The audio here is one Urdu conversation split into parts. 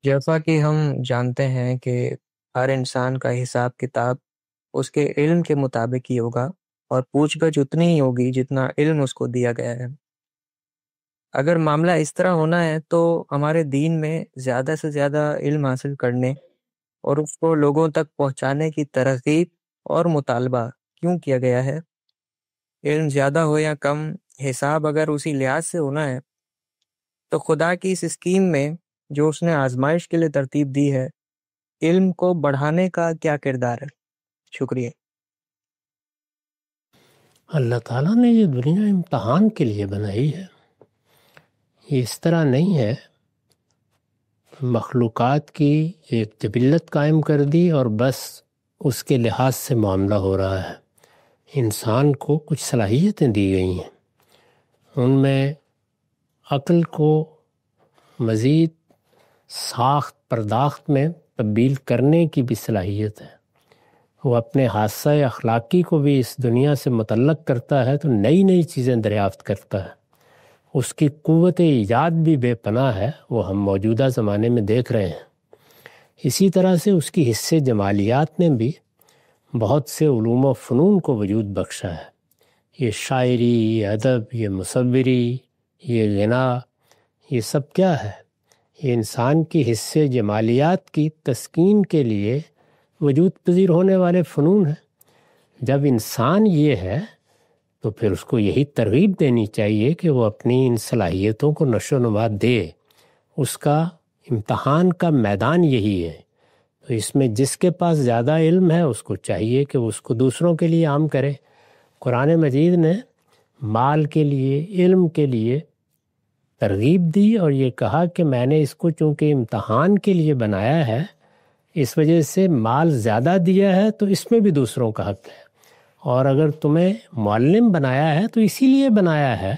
جیسا کہ ہم جانتے ہیں کہ ہر انسان کا حساب کتاب اس کے علم کے مطابق ہی ہوگا، اور پوچھ گچھ اتنی ہی ہوگی جتنا علم اس کو دیا گیا ہے۔ اگر معاملہ اس طرح ہونا ہے تو ہمارے دین میں زیادہ سے زیادہ علم حاصل کرنے اور اس کو لوگوں تک پہنچانے کی ترغیب اور مطالبہ کیوں کیا گیا ہے؟ علم زیادہ ہو یا کم، حساب اگر اسی لحاظ سے ہونا ہے تو خدا کی اس اسکیم میں جو اس نے آزمائش کے لیے ترتیب دی ہے، علم کو بڑھانے کا کیا کردار ہے؟ شکریہ۔ اللہ تعالیٰ نے یہ دنیا امتحان کے لیے بنائی ہے۔ یہ اس طرح نہیں ہے مخلوقات کی ایک جبلت قائم کر دی اور بس اس کے لحاظ سے معاملہ ہو رہا ہے۔ انسان کو کچھ صلاحیتیں دی گئی ہیں، ان میں عقل کو مزید ساخت پرداخت میں تبدیل کرنے کی بھی صلاحیت ہے۔ وہ اپنے حادثہ اخلاقی کو بھی اس دنیا سے متعلق کرتا ہے تو نئی نئی چیزیں دریافت کرتا ہے۔ اس کی قوت ایجاد بھی بے پناہ ہے، وہ ہم موجودہ زمانے میں دیکھ رہے ہیں۔ اسی طرح سے اس کی حصے جمالیات نے بھی بہت سے علوم و فنون کو وجود بخشا ہے۔ یہ شاعری، یہ ادب، یہ مصوری، یہ غنا، یہ سب کیا ہے؟ یہ انسان کی حصے جمالیات کی تسکین کے لیے وجود پذیر ہونے والے فنون ہیں۔ جب انسان یہ ہے تو پھر اس کو یہی ترغیب دینی چاہیے کہ وہ اپنی ان صلاحیتوں کو نشو و نما دے۔ اس کا امتحان کا میدان یہی ہے۔ تو اس میں جس کے پاس زیادہ علم ہے اس کو چاہیے کہ وہ اس کو دوسروں کے لیے عام کرے۔ قرآن مجید نے مال کے لیے، علم کے لیے ترغیب دی اور یہ کہا کہ میں نے اس کو چونکہ امتحان کے لیے بنایا ہے، اس وجہ سے مال زیادہ دیا ہے تو اس میں بھی دوسروں کا حق ہے، اور اگر تمہیں معلم بنایا ہے تو اسی لیے بنایا ہے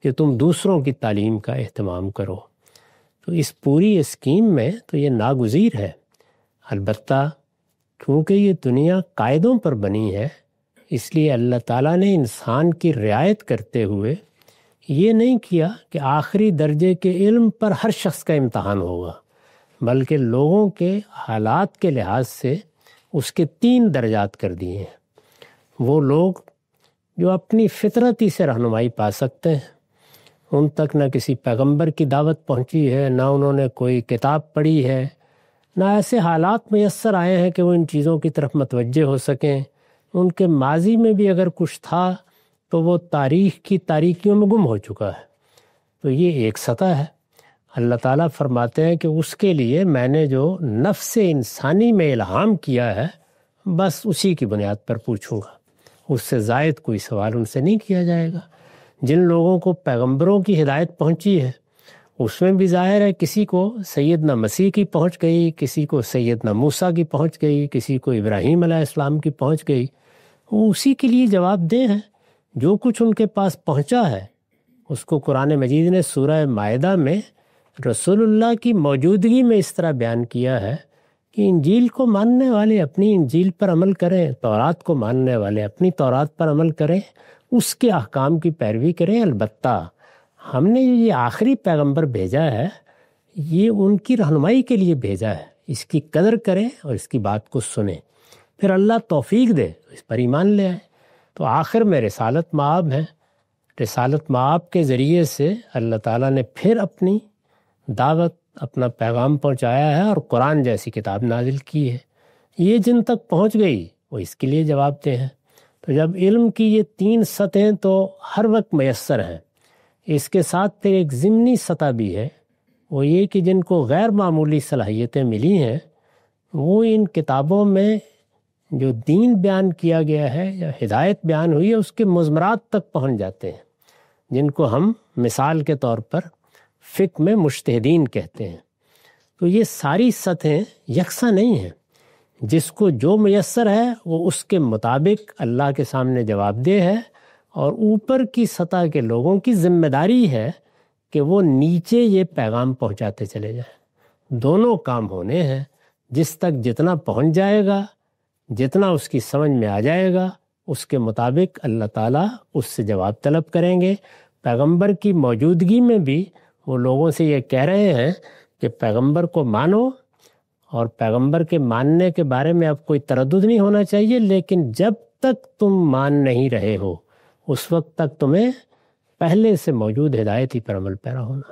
کہ تم دوسروں کی تعلیم کا اہتمام کرو۔ تو اس پوری اسکیم میں تو یہ ناگزیر ہے۔ البتہ کیونکہ یہ دنیا قاعدوں پر بنی ہے، اس لیے اللہ تعالیٰ نے انسان کی رعایت کرتے ہوئے یہ نہیں کیا کہ آخری درجے کے علم پر ہر شخص کا امتحان ہوگا، بلکہ لوگوں کے حالات کے لحاظ سے اس کے 3 درجات کر دیے ہیں۔ وہ لوگ جو اپنی فطرتی سے رہنمائی پا سکتے ہیں، ان تک نہ کسی پیغمبر کی دعوت پہنچی ہے، نہ انہوں نے کوئی کتاب پڑھی ہے، نہ ایسے حالات میسر آئے ہیں کہ وہ ان چیزوں کی طرف متوجہ ہو سکیں۔ ان کے ماضی میں بھی اگر کچھ تھا تو وہ تاریخ کی تاریکیوں میں گم ہو چکا ہے۔ تو یہ ایک سطح ہے۔ اللہ تعالیٰ فرماتے ہیں کہ اس کے لیے میں نے جو نفس انسانی میں الہام کیا ہے بس اسی کی بنیاد پر پوچھوں گا، اس سے زائد کوئی سوال ان سے نہیں کیا جائے گا۔ جن لوگوں کو پیغمبروں کی ہدایت پہنچی ہے اس میں بھی ظاہر ہے کسی کو سیدنا مسیح کی پہنچ گئی، کسی کو سیدنا موسیٰ کی پہنچ گئی، کسی کو ابراہیم علیہ السلام کی پہنچ گئی۔ وہ اسی کے لیے جواب دہ ہیں۔ جو کچھ ان کے پاس پہنچا ہے اس کو قرآن مجید نے سورہ مائدہ میں رسول اللہ کی موجودگی میں اس طرح بیان کیا ہے کہ انجیل کو ماننے والے اپنی انجیل پر عمل کریں، تورات کو ماننے والے اپنی تورات پر عمل کریں، اس کے احکام کی پیروی کریں۔ البتہ ہم نے یہ آخری پیغمبر بھیجا ہے، یہ ان کی رہنمائی کے لیے بھیجا ہے، اس کی قدر کریں اور اس کی بات کو سنیں، پھر اللہ توفیق دے تو اس پر ایمان لے آئیں۔ تو آخر میں رسالت مآب ہے۔ رسالت مآب کے ذریعے سے اللہ تعالیٰ نے پھر اپنی دعوت، اپنا پیغام پہنچایا ہے اور قرآن جیسی کتاب نازل کی ہے۔ یہ جن تک پہنچ گئی وہ اس کے لیے جواب دہ ہیں۔ تو جب علم کی یہ 3 سطحیں تو ہر وقت میسر ہیں، اس کے ساتھ پھر ایک ضمنی سطح بھی ہے، وہ یہ کہ جن کو غیر معمولی صلاحیتیں ملی ہیں وہ ان کتابوں میں جو دین بیان کیا گیا ہے یا ہدایت بیان ہوئی ہے اس کے مضمرات تک پہنچ جاتے ہیں، جن کو ہم مثال کے طور پر فقہ میں مجتہدین کہتے ہیں۔ تو یہ ساری سطحیں یکساں نہیں ہیں، جس کو جو میسر ہے وہ اس کے مطابق اللہ کے سامنے جواب دہ ہے، اور اوپر کی سطح کے لوگوں کی ذمہ داری ہے کہ وہ نیچے یہ پیغام پہنچاتے چلے جائیں۔ دونوں کام ہونے ہیں۔ جس تک جتنا پہنچ جائے گا، جتنا اس کی سمجھ میں آ جائے گا، اس کے مطابق اللہ تعالیٰ اس سے جواب طلب کریں گے۔ پیغمبر کی موجودگی میں بھی وہ لوگوں سے یہ کہہ رہے ہیں کہ پیغمبر کو مانو، اور پیغمبر کے ماننے کے بارے میں اب کوئی تردد نہیں ہونا چاہیے، لیکن جب تک تم مان نہیں رہے ہو اس وقت تک تمہیں پہلے سے موجود ہدایت ہی پر عمل پیرا ہونا۔